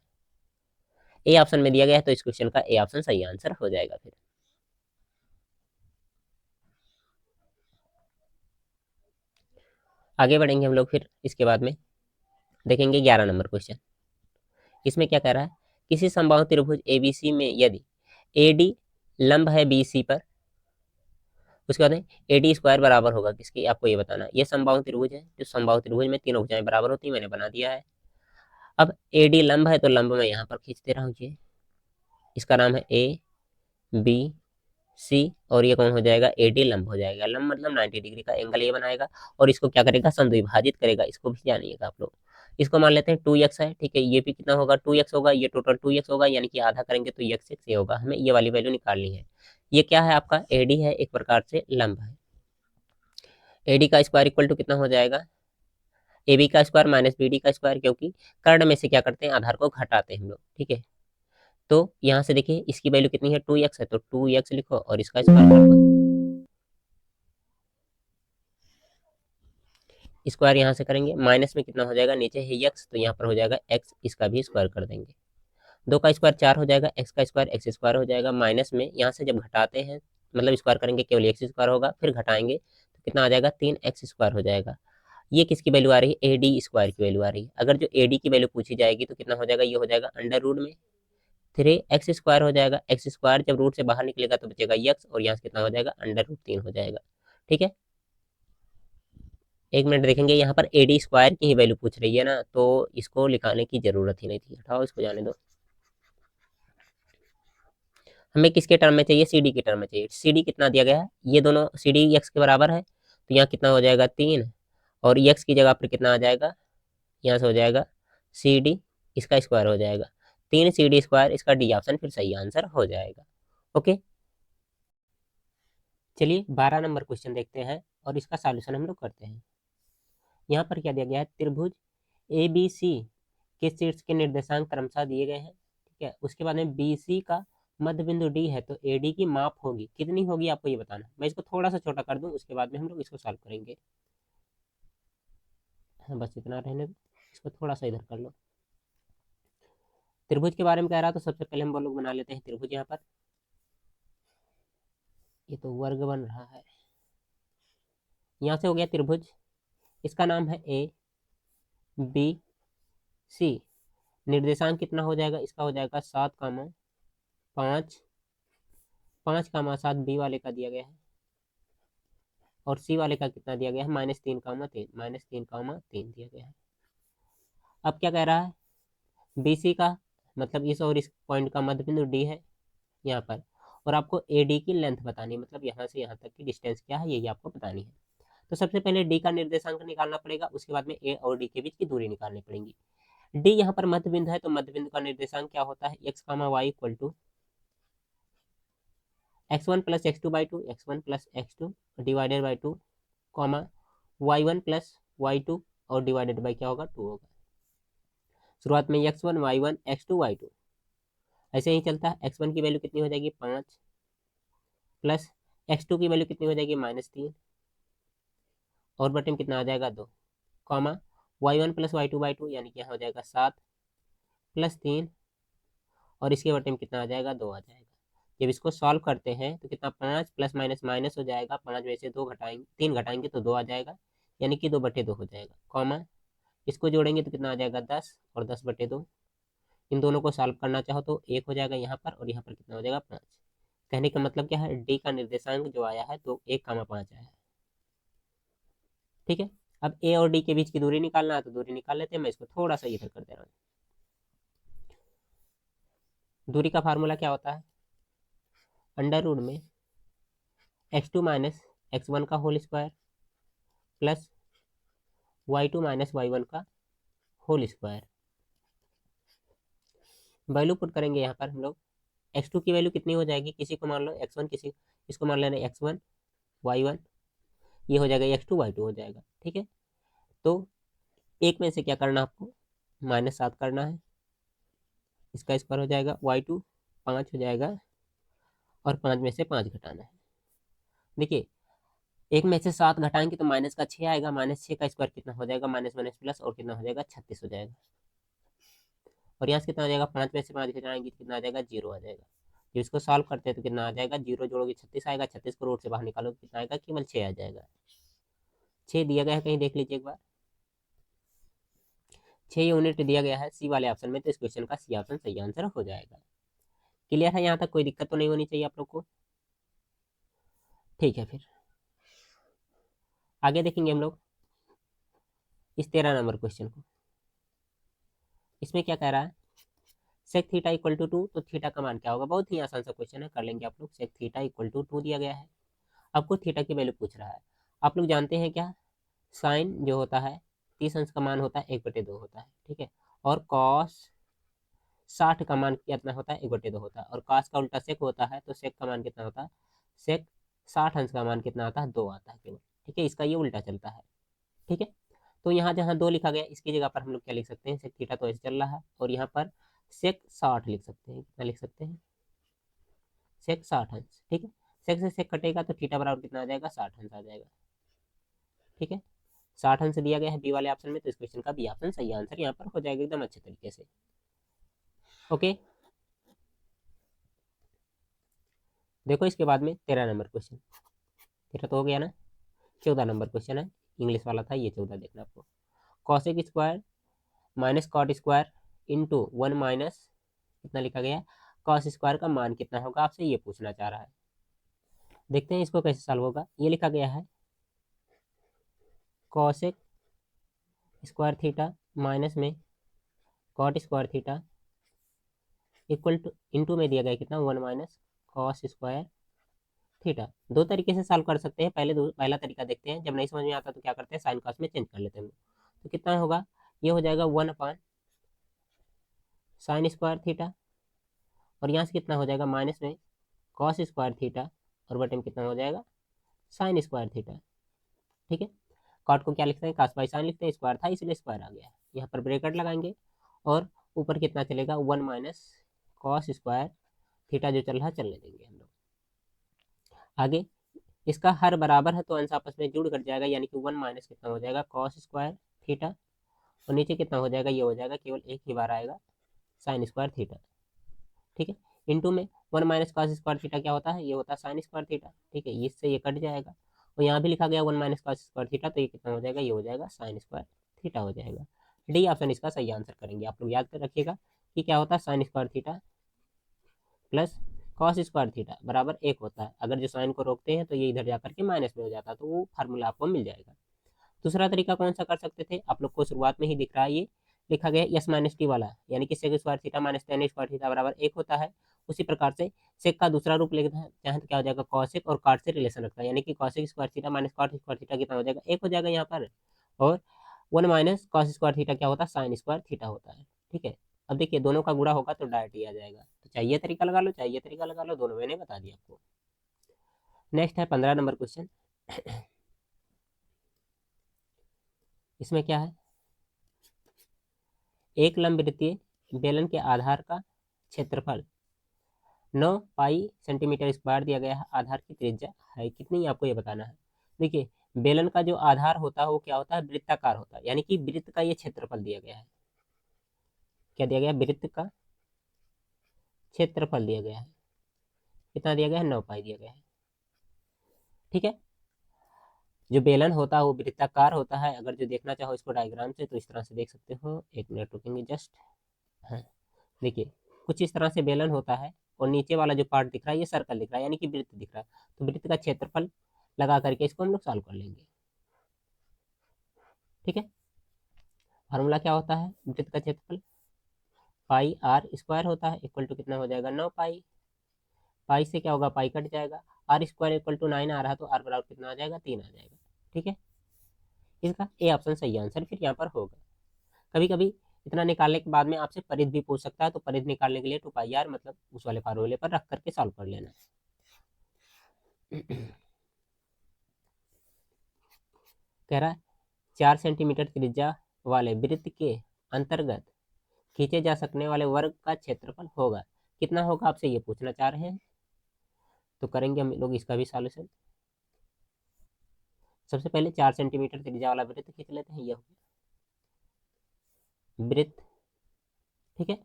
ए ऑप्शन में दिया गया है तो इस क्वेश्चन का ए ऑप्शन सही आंसर हो जाएगा। फिर आगे बढ़ेंगे हम लोग, फिर इसके बाद में देखेंगे 11 नंबर क्वेश्चन। इसमें क्या कह रहा है, किसी समबाहु त्रिभुज ABC में यदि AD लंब है BC पर, उसके बाद AD स्क्वायर बराबर होगा किसकी, आपको ये बताना है। ये समबाहु त्रिभुज है, जो समबाहु त्रिभुज में तीनों भुजाएं बराबर होती है, मैंने बना दिया है। अब AD लंब है तो लंब मैं यहाँ पर खींच दे रहा हूँ, ये इसका नाम है ABC और ये कौन हो जाएगा, AD लंब हो जाएगा। लंब मतलब 90 डिग्री का एंगल ये बनाएगा और इसको क्या करेगा, समद्विभाजित करेगा। इसको भी जानिएगा आप लोग। इसको मान लेते हैं 2x है, ठीक है। ये भी कितना होगा 2x होगा, ये टोटल 2x होगा, यानी कि आधा करेंगे तो x ये होगा। हमें ये वाली वैल्यू निकालनी है। ये क्या है आपका एडी है, एक प्रकार से लंब है। एडी का स्क्वायर इक्वल टू कितना हो जाएगा, ए बी का स्क्वायर माइनस बी डी का स्क्वायर, क्योंकि कर्ण में से क्या करते हैं आधार को घटाते हैं हम लोग, ठीक है। तो यहाँ से देखिए इसकी वैल्यू कितनी है 2x है, तो 2x लिखो और इसका स्क्वायर कर दो। स्क्वायर यहाँ से करेंगे, माइनस में कितना हो जाएगा, नीचे है x तो यहाँ पर हो जाएगा x, इसका भी स्क्वायर कर देंगे। 2 का स्क्वायर 4 हो जाएगा, x का स्क्वायर x स्क्वायर हो जाएगा, माइनस में यहाँ से जब घटाते हैं मतलब स्क्वायर करेंगे केवल x स्क्वायर होगा, फिर घटाएंगे तो कितना आ जाएगा 3x स्क्वायर हो जाएगा। ये किसकी वैल्यू आ रही है, ए डी स्क्वायर की वैल्यू आ रही है। अगर जो ए डी की वैल्यू पूछी जाएगी तो कितना हो जाएगा, ये हो जाएगा अंडर रूट में 3x स्क्वायर हो जाएगा, x स्क्वायर जब रूट से बाहर निकलेगा तो बचेगा x और यहाँ से कितना हो जाएगा अंडर रूट 3 हो जाएगा, ठीक है। एक मिनट देखेंगे, यहाँ पर ए डी स्क्वायर की ही वैल्यू पूछ रही है ना, तो इसको लिखाने की जरूरत ही नहीं थी, हटाओ इसको जाने दो। हमें किसके टर्म में चाहिए, सी डी के टर्म में चाहिए। सी डी कितना दिया गया है, ये दोनों सी डी एक्स के बराबर है, तो यहाँ कितना हो जाएगा 3 और एक्स की जगह पर कितना आ जाएगा, यहाँ से हो जाएगा सी डी, इसका स्क्वायर हो जाएगा 3 CD स्क्वायर, इसका डी ऑप्शन फिर सही आंसर हो जाएगा। ओके, चलिए 12 नंबर क्वेश्चन देखते हैं और इसका सॉल्यूशन हम लोग करते हैं। यहाँ पर क्या दिया गया है, त्रिभुज ए बी सी के शीर्ष के निर्देशांक क्रमशः दिए गए हैं, ठीक है। उसके बाद में बी सी का मध्य बिंदु डी है, तो ए डी की माप होगी कितनी होगी आपको ये बताना। मैं इसको थोड़ा सा छोटा कर दूं, उसके बाद में हम लोग इसको सॉल्व करेंगे। हाँ बस इतना रहने दो, इसको थोड़ा सा इधर कर लो। त्रिभुज के बारे में कह रहा तो सबसे पहले हम लोग बना लेते हैं त्रिभुज। यहाँ पर ये तो वर्ग बन रहा है, यहाँ से हो गया त्रिभुज, इसका नाम है ए बी सी। निर्देशांक कितना हो जाएगा, इसका हो जाएगा 7, 5, 5, 7 बी वाले का दिया गया है और सी वाले का कितना दिया गया है, -3, -3 दिया गया है। अब क्या कह रहा है, बी सी का मतलब इस और इस पॉइंट का मध्य बिंदु डी है यहाँ पर, और आपको ए डी की लेंथ बतानी है, मतलब यहाँ से यहाँ तक की डिस्टेंस क्या है यही आपको बतानी है। तो सबसे पहले डी का निर्देशांक निकालना पड़ेगा, उसके बाद में ए और डी के बीच की दूरी निकालनी पड़ेगी। डी यहाँ पर मध्य बिंदु है, तो मध्य बिंदु का निर्देशांक क्या होता है, x, y equal to x1 plus x2 by 2, x1 plus x2 divided by 2, comma y1 plus y2 और डिवाइडेड बाई क्या होगा 2 होगा। शुरुआत में x1 y1 x2 y2 ऐसे ही चलता है। x1 की वैल्यू कितनी हो जाएगी 5 प्लस x2 की वैल्यू कितनी हो जाएगी -3 और बटे में कितना आ जाएगा 2, comma y1 plus y2 by 2 यानी कि यहाँ हो जाएगा 7 प्लस 3 और इसके बटे में कितना आ जाएगा 2 आ जाएगा। जब इसको सॉल्व करते हैं तो कितना 5 प्लस माइनस माइनस हो जाएगा, 5 में से 2 घटाएंगे 3 घटाएंगे तो 2 आ जाएगा, यानी कि 2/2 हो जाएगा, कॉमा इसको जोड़ेंगे तो कितना आ जाएगा 10 और 10/2। इन दोनों को सॉल्व करना चाहो तो 1 हो जाएगा यहाँ पर और यहाँ पर कितना हो जाएगा 5। कहने का मतलब क्या है, डी का निर्देशांक जो आया है तो 1,5 आया है, ठीक है। अब ए और डी के बीच की दूरी निकालना है तो दूरी निकाल लेते हैं, मैं इसको थोड़ा सा इधर कर दे रहा हूँ। दूरी का फार्मूला क्या होता है, अंडर रूट में x2 माइनस x1 का whole square plus y2 minus y1 का होल स्क्वायर। वैल्यू पुट करेंगे यहाँ पर हम लोग, x2 की वैल्यू कितनी हो जाएगी, किसी को मान लो x1, किसी इसको मान लेना x1 y1, ये हो जाएगा x2 y2 हो जाएगा, ठीक है। तो एक में से क्या करना आपको, -7 करना है, इसका स्क्वायर हो जाएगा, y2 5 हो जाएगा और 5 में से 5 घटाना है। देखिए एक में से 7 घटाएंगे तो माइनस का 6 आएगा, -6 का स्क्वायर कितना हो जाएगा, माइनस माइनस प्लस और कितना हो जाएगा 36 हो जाएगा। और यहाँ से कितना आ जाएगा, 5 में से 5 घटाएंगे तो कितना आ जाएगा 0 आ जाएगा। जब इसको सॉल्व करते हैं तो कितना आ जाएगा, 0 जोड़ोगे 36 आएगा, 36 को रूट से बाहर निकालोगे कितना आएगा, केवल 6 आ जाएगा। 6 दिया गया है, कहीं देख लीजिए एक बार, 6 यूनिट दिया गया है सी वाले ऑप्शन में, तो इस क्वेश्चन का सी ऑप्शन सही आंसर हो जाएगा। क्लियर है, यहाँ तक कोई दिक्कत तो नहीं होनी चाहिए आप लोग को, ठीक है। फिर आगे देखेंगे हम लोग इस 13 नंबर क्वेश्चन को। इसमें क्या कह रहा है, सेक थीटा इक्वल टू 2, तो थीटा का मान क्या होगा, बहुत ही आसान सा क्वेश्चन है, कर लेंगे आप लोग। सेक थीटा इक्वल टू 2 दिया गया है, आपको थीटा की वैल्यू पूछ रहा है। आप लोग जानते हैं क्या, साइन जो होता है 30 अंश का मान होता है 1/2 होता है, ठीक है। और कॉस 60 का मान कितना होता है, 1/2 होता है। और cos का उल्टा sec होता है, तो sec का मान कितना होता है, sec 60 अंश का मान कितना आता है, 2 आता है केवल। ठीक है, इसका ये उल्टा चलता है। ठीक है, तो यहाँ जहाँ 2 लिखा गया, इसकी जगह पर हम लोग क्या लिख सकते हैं, sec थीटा तो ऐसे चल रहा है, और यहाँ पर sec 60 लिख सकते हैं। कितना लिख सकते हैं, sec 60 अंश। ठीक है, sec से sec कटेगा तो थीटा बराबर कितना आ जाएगा, 60 अंश आ जाएगा। ठीक है, 60 अंश दिया गया है बी वाले ऑप्शन में, तो इस क्वेश्चन का बी ऑप्शन सही आंसर यहाँ पर हो जाएगा एकदम अच्छे तरीके से। ओके, देखो इसके बाद में 13 नंबर क्वेश्चन। 13 तो हो गया ना, 14 नंबर क्वेश्चन है, इंग्लिश वाला था ये, 14 देखना आपको। Cosec square minus cot square into 1 minus कितना लिखा गया, कॉस स्क्वायर का मान कितना होगा, आपसे ये पूछना चाह रहा है। देखते हैं इसको कैसे सॉल्व होगा। ये लिखा गया है कॉसेक स्क्वायर थीटा माइनस में cot square theta equal to into में दिया गया कितना, 1 माइनस कॉस स्क्वायर थीटा। दो तरीके से सॉल्व कर सकते हैं। पहला तरीका देखते हैं, जब नहीं समझ में आता तो क्या करते हैं, साइन कॉस में चेंज कर लेते हैं। तो कितना होगा, ये हो जाएगा 1 अपान साइन स्क्वायर थीटा, और यहाँ से कितना हो जाएगा माइनस में कॉस स्क्वायर थीटा, और बटे में कितना हो जाएगा साइन स्क्वायर थीटा। ठीक है, कॉट को क्या लिखते हैं, कॉस बाई साइन लिखते हैं, स्क्वायर था इसलिए स्क्वायर आ गया। यहाँ पर ब्रैकेट लगाएंगे, और ऊपर कितना चलेगा, 1 माइनस कॉस स्क्वायर थीटा जो चल रहा है चलने देंगे हम लोग। आगे इसका हर बराबर है तो अंश आपस में जुड़ कर जाएगा, यानी कि 1 माइनस कितना हो जाएगा कॉस स्क्वायर थीटा, और नीचे कितना हो जाएगा, ये हो जाएगा केवल एक ही बार आएगा साइन स्क्वायर थीटा। ठीक है, इंटू में 1 माइनस कॉस स्क्वायर थीटा क्या होता है, ये होता है साइन स्क्वायर थीटा। ठीक है, इससे ये कट जाएगा, और यहाँ भी लिखा गया 1 माइनस कॉस स्क्वायर थीटा, तो ये कितना हो जाएगा, ये हो जाएगा साइन स्क्वायर थीटा हो जाएगा। डी ऑप्शन इसका सही आंसर करेंगे। आप लोग याद कर रखिएगा कि क्या होता है, sine square theta plus cos square theta बराबर 1 होता है। अगर जो साइन को रोकते हैं तो ये इधर जाकर के माइनस में हो जाता है, तो वो फार्मूला आपको मिल जाएगा। दूसरा तरीका कौन सा कर सकते थे, आप लोग को शुरुआत में ही दिख रहा है, ये लिखा गया एस माइनस टी वाला, यानी कि sec square theta minus tan square theta बराबर 1 होता है। उसी प्रकार से सेक का दूसरा रूप लेना चाहें तो क्या हो जाएगा, कॉसेक और कॉट से रिलेशन रखता है, यानी कि cosec square theta minus cot square theta कितना हो जाएगा, 1 हो जाएगा यहाँ पर। और 1 माइनस कॉस स्क्वायर थीटा क्या होता है, साइन स्क्वायर थीटा होता है। ठीक है, अब देखिए दोनों का गुणा होगा तो डायरेक्ट ही आ जाएगा। तो चाहिए तरीका लगा लो, चाहिए तरीका लगा लो, दोनों मैंने बता दिया आपको। नेक्स्ट है 15 नंबर क्वेश्चन। इसमें क्या है, एक लंबवृत्तीय बेलन के आधार का क्षेत्रफल 9 पाई सेंटीमीटर स्क्वायर दिया गया है, आधार की त्रिज्या है कितनी, आपको ये बताना है। देखिए बेलन का जो आधार होता है वो क्या होता है, वृत्ताकार होता है, यानी कि वृत्त का ये क्षेत्रफल दिया गया है। क्या दिया गया, वृत्त का क्षेत्रफल दिया गया है, कितना दिया गया है, 9 पाई दिया गया है। ठीक है, जो बेलन होता है वो वृत्ताकार होता है। अगर जो देखना चाहो इसको डायग्राम से तो इस तरह से देख सकते हो, एक मिनट रुकेंगे जस्ट। हाँ, देखिए कुछ इस तरह से बेलन होता है, और नीचे वाला जो पार्ट दिख रहा है ये सर्कल दिख रहा है, यानी कि वृत्त दिख रहा है। तो वृत्त का क्षेत्रफल लगा करके इसको हम लोग सॉल्व कर लेंगे। ठीक है, फार्मूला क्या होता है, वृत्त का क्षेत्रफल पाई आर स्क्वायर होता है, इक्वल टू कितना हो जाएगा, 9 पाई। पाई से क्या होगा, पाई कट जाएगा, आर स्क्वायर इक्वल टू 9 आ रहा है, तो आर बराबर कितना आ जाएगा, 3 आ जाएगा। ठीक है, इसका ए ऑप्शन सही आंसर फिर यहाँ पर होगा। कभी कभी इतना निकालने के बाद में आपसे परिध भी पूछ सकता है, तो परिध निकालने के लिए 2 पाई आर मतलब उस वाले फार्मूले पर रख करके सॉल्व कर लेना। कह रहा है 4 सेंटीमीटर त्रिज्या वाले वृत्त के अंतर्गत खींचे जा सकने वाले वर्ग का क्षेत्रफल होगा, कितना होगा, आपसे ये पूछना चाह रहे हैं। तो करेंगे हम लोग इसका भी सॉल्यूशन। सबसे पहले 4 सेंटीमीटर त्रिज्या वाला वृत्त खींच लेते हैं, ये हो गया वृत्त। ठीक है,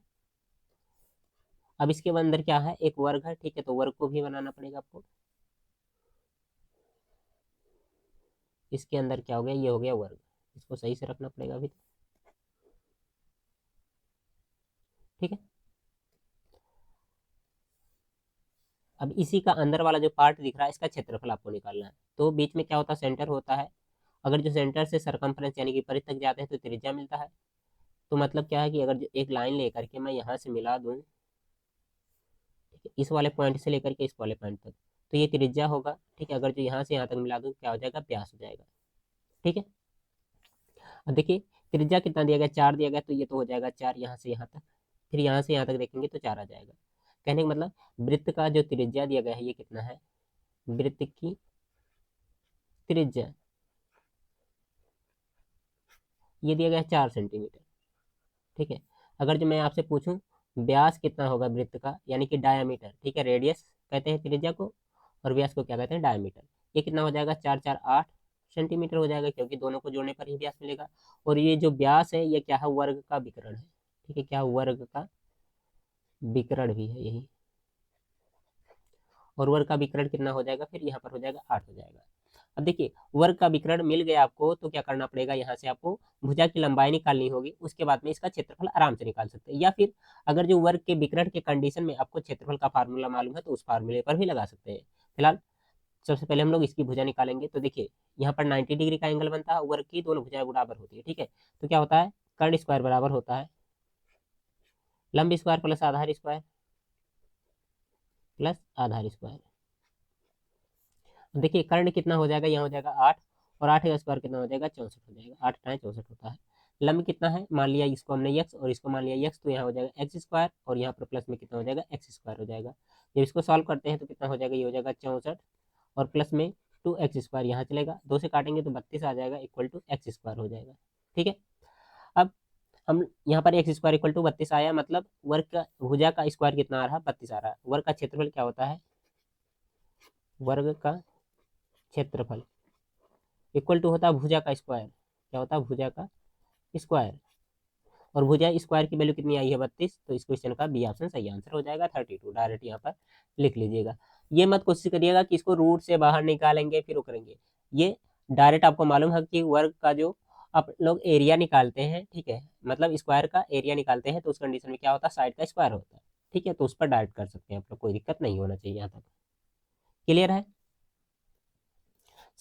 अब इसके अंदर क्या है, एक वर्ग है। ठीक है, तो वर्ग को भी बनाना पड़ेगा आपको। इसके अंदर क्या हो गया, ये हो गया वर्ग, इसको सही से रखना पड़ेगा अभी। ठीक है, अब इसी का अंदर वाला जो पार्ट दिख रहा है इसका क्षेत्रफल आपको निकालना है। तो बीच में क्या होता है, सेंटर होता है। अगर जो सेंटर से सरकमफ्रेंस यानी कि परिध तक जाते हैं तो त्रिज्या मिलता है। तो मतलब क्या है कि अगर एक लाइन लेकर के मैं यहाँ से मिला दूँ, ठीक है, इस वाले पॉइंट से लेकर के इस वाले पॉइंट तक, तो ये त्रिज्या होगा। ठीक है, अगर जो यहाँ से यहाँ तक मिला दूँ क्या हो जाएगा, व्यास हो जाएगा। ठीक है, अब देखिए त्रिज्या कितना दिया गया, 4 दिया गया, तो ये तो हो जाएगा 4 यहाँ से यहाँ तक। फिर यहाँ से यहाँ तक देखेंगे तो 4 आ जाएगा। कहने का मतलब वृत्त का जो त्रिज्या दिया गया है ये कितना है, वृत्त की त्रिज्या ये दिया गया है 4 सेंटीमीटर। ठीक है, अगर जो मैं आपसे पूछूं व्यास कितना होगा वृत्त का, यानी कि डायामीटर, ठीक है, रेडियस कहते हैं त्रिज्या को और व्यास को क्या कहते हैं, डायामीटर, ये कितना हो जाएगा, 4 4 8 सेंटीमीटर हो जाएगा, क्योंकि दोनों को जोड़ने पर ही व्यास मिलेगा। और ये जो व्यास है ये क्या है, वर्ग का विकर्ण है। ठीक है, क्या वर्ग का विकर्ण भी है यही, और वर्ग का विकर्ण कितना हो जाएगा, फिर यहाँ पर हो जाएगा 8 हो जाएगा। अब देखिए वर्ग का विकर्ण मिल गया आपको तो क्या करना पड़ेगा, यहाँ से आपको भुजा की लंबाई निकालनी होगी, उसके बाद में इसका क्षेत्रफल आराम से निकाल सकते हैं, या फिर अगर जो वर्ग के विकर्ण के कंडीशन में आपको क्षेत्रफल का फार्मूला मालूम है तो उस फार्मूले पर भी लगा सकते हैं। फिलहाल सबसे पहले हम लोग इसकी भुजा निकालेंगे। तो देखिए यहाँ पर 90 डिग्री का एंगल बनता है, वर्ग की दोनों भुजाएं बराबर होती है। ठीक है, तो क्या होता है, कर्ण स्क्वायर बराबर होता है लंब स्क्वायर प्लस आधार स्क्वायर प्लस आधार स्क्वायर। देखिए कर्ण कितना हो जाएगा, यहाँ हो जाएगा 8, और 8 का स्क्वायर कितना हो जाएगा, 64 हो जाएगा, 8 टाइम 64 होता है। लंब कितना है, मान लिया इसको हमने x और इसको मान लिया x, तो यहाँ हो जाएगा एक्स स्क्वायर, और यहाँ पर प्लस में कितना हो जाएगा, एक्स स्क्वायर हो जाएगा। जब इसको सॉल्व करते हैं तो कितना हो जाएगा, ये हो जाएगा 64, और प्लस में 2x स्क्वायर यहाँ चलेगा, 2 से काटेंगे तो 32 आ जाएगा, इक्वल टू एक्स स्क्वायर हो जाएगा। ठीक है, अब हम यहाँ पर एक्स स्क्वायर इक्वल टू 32 आया, मतलब वर्ग का भुजा का स्क्वायर कितना आ रहा है, 32 आ रहा है। वर्ग का क्षेत्रफल क्या होता है, वर्ग का क्षेत्रफल इक्वल टू होता है भुजा का स्क्वायर, क्या होता है, भुजा का स्क्वायर, और भुजा स्क्वायर की वैल्यू कितनी आई है, 32, तो इस क्वेश्चन का बी ऑप्शन सही आंसर हो जाएगा 32, डायरेक्ट यहाँ पर लिख लीजिएगा। ये मत कोशिश करिएगा कि इसको रूट से बाहर निकालेंगे फिर वो करेंगे, ये डायरेक्ट आपको मालूम है कि वर्ग का जो आप लोग एरिया निकालते हैं, ठीक है, मतलब स्क्वायर का एरिया निकालते हैं तो उस कंडीशन में क्या होता है, साइड का स्क्वायर होता है। ठीक है, तो उस पर डायरेक्ट कर सकते हैं आप लोग, कोई दिक्कत नहीं होना चाहिए। यहाँ तक क्लियर है।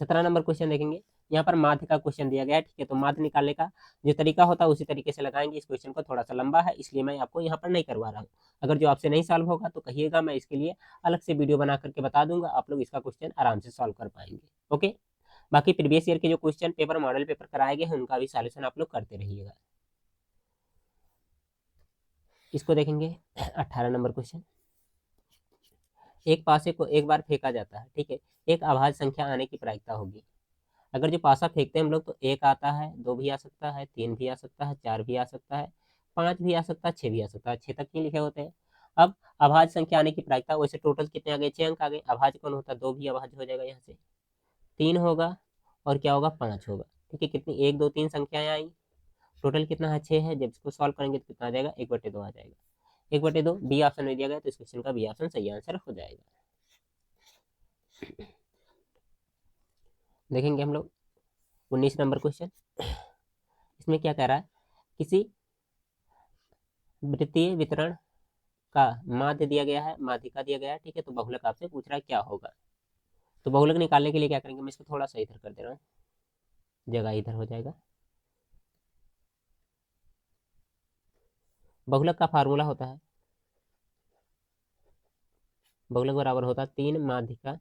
17 नंबर क्वेश्चन देखेंगे, यहाँ पर माध्य का क्वेश्चन दिया गया है। ठीक है, तो माध्य निकालने का जो तरीका होता है उसी तरीके से लगाएंगे। इस क्वेश्चन को थोड़ा सा लंबा है इसलिए मैं आपको यहाँ पर नहीं करवा रहा हूँ, अगर जो आपसे नहीं सॉल्व होगा तो कहिएगा, मैं इसके लिए अलग से वीडियो बना करके बता दूंगा, आप लोग इसका क्वेश्चन आराम से सॉल्व कर पाएंगे। ओके, बाकी प्रीवियस ईयर के जो क्वेश्चन पेपर मॉडल पेपर कराए गए हैं उनका भी सॉल्यूशन आप लोग करते रहिएगा। इसको देखेंगे 18 नंबर क्वेश्चन, एक पासे को एक बार फेंका जाता है। ठीक है, एक अभाज्य संख्या आने की प्रायिकता होगी। अगर जो पासा फेंकते हैं हम लोग तो 1 आता है, 2 भी आ सकता है, 3 भी आ सकता है, 4 भी आ सकता है, 5 भी आ सकता है, 6 भी आ सकता है, 6 तक ही लिखे होते हैं। अब अभाज्य संख्या आने की प्रायिकता, वैसे टोटल कितने आ गए, 6 अंक आ गए। अभाज्य कौन होता है, 2 भी अभाज्य हो जाएगा, यहाँ से 3 होगा, और क्या होगा, 5 होगा। ठीक है, कितनी 1 2 3 संख्याएं आई, टोटल कितना है, 6 है। जब इसको सॉल्व करेंगे तो कितना आ जाएगा, 1/2 आ जाएगा। 1/2 बी ऑप्शन में दिया गया, तो इस क्वेश्चन का बी ऑप्शन सही आंसर हो जाएगा। देखेंगे हम लोग 19 नंबर क्वेश्चन, इसमें क्या कह रहा है, किसी वृत्तीय वितरण का माध्य दिया गया है, माध्यिका दिया गया है। ठीक है, तो बहुलक आपसे पूछ रहा है क्या होगा। तो बहुलक निकालने के लिए क्या करेंगे, मैं इसको थोड़ा सा इधर कर दे रहा हूँ, जगह इधर हो जाएगा। बहुलक का फार्मूला होता है, बहुलक बराबर होता है 3 माध्यिका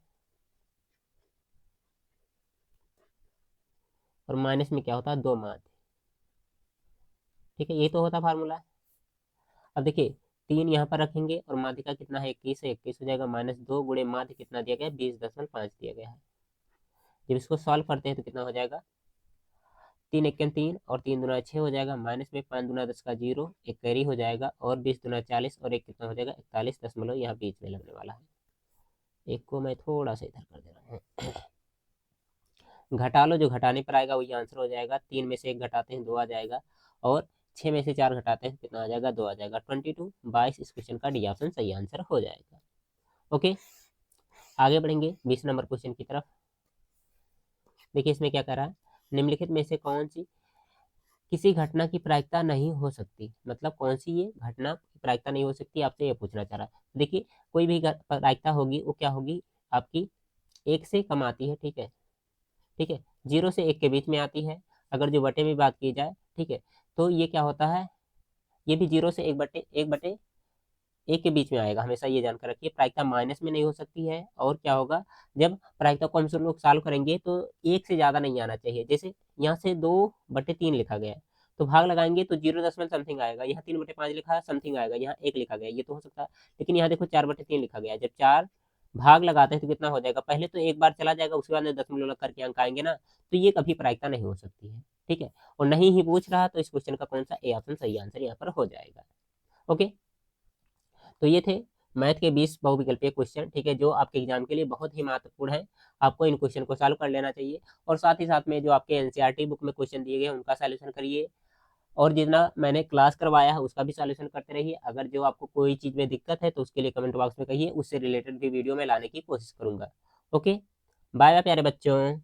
और माइनस में क्या होता है, 2 माध्य। ठीक है, ये तो होता फार्मूला। अब देखिए 3 यहाँ पर रखेंगे और माध्यिका कितना है, 21 है, 21 हो जाएगा, -2 गुणे माध्य कितना दिया गया है, 20.5 दिया गया है। जब इसको सॉल्व करते हैं तो कितना हो जाएगा, 3 1 3 और 3 दूना 6 हो जाएगा, माइनस में 5 दूना 10 का 0, एक कैरी हो जाएगा, और 20 दूना 40 और एक कितना हो जाएगा, 41 दशमलव यहाँ बीच में लगने वाला है। एक को मैं थोड़ा सा इधर कर दे रहा हूँ। घटा लो, जो घटाने पर आएगा वही आंसर हो जाएगा। 3 में से 1 घटाते हैं 2 आ जाएगा, और 6 में से 4 घटाते हैं कितना आ जाएगा, 2 आ जाएगा। 22 इस क्वेश्चन का डी ऑप्शन सही आंसर हो जाएगा। ओके, आगे बढ़ेंगे 20 नंबर क्वेश्चन की तरफ। देखिए इसमें क्या कह रहा है, निम्नलिखित में से कौन सी किसी घटना की प्रायिकता नहीं हो सकती, मतलब कौन सी ये घटना की प्रायिकता नहीं हो सकती, आपसे ये पूछना चाह रहा है। देखिए कोई भी प्रायिकता होगी वो क्या होगी, आपकी 1 से कम आती है। ठीक है, ठीक है, 0 से 1 के बीच में आती है। अगर जो बटे में बात की जाए, ठीक है, तो ये क्या होता है, ये भी 0 से 1/1 के बीच में आएगा, हमेशा ये जानकर रखिए। प्रायिकता माइनस में नहीं हो सकती है, और क्या होगा, जब प्रायिकता को हम लोग सॉल्व करेंगे तो 1 से ज़्यादा नहीं आना चाहिए। जैसे यहाँ से 2/3 लिखा गया है, तो भाग लगाएंगे तो 0 समथिंग आएगा, यहाँ 3/5 लिखा है समथिंग आएगा, यहाँ 1 लिखा गया, ये तो हो सकता है। लेकिन यहाँ देखो 4/3 लिखा गया है, जब 4 भाग लगाते हैं तो कितना हो जाएगा, पहले तो एक बार चला जाएगा, उसके बाद में दशमलव लग करके अंक आएंगे ना, तो ये कभी प्रायिकता नहीं हो सकती है। ठीक है, और नहीं ही पूछ रहा तो इस क्वेश्चन का कौन सा ए ऑप्शन सही आंसर यहाँ पर हो जाएगा। ओके, तो ये थे मैथ के 20 बहुविकल्पीय क्वेश्चन, ठीक है, जो आपके एग्जाम के लिए बहुत ही महत्वपूर्ण है। आपको इन क्वेश्चन को सॉल्व कर लेना चाहिए, और साथ ही साथ में जो आपके एनसीईआरटी बुक में क्वेश्चन दिए गए हैं उनका सॉल्यूशन करिए, और जितना मैंने क्लास करवाया है उसका भी सॉल्यूशन करते रहिए। अगर जो आपको कोई चीज़ में दिक्कत है तो उसके लिए कमेंट बॉक्स में कहिए, उससे रिलेटेड भी वीडियो में लाने की कोशिश करूंगा। ओके, बाय बाय प्यारे बच्चों।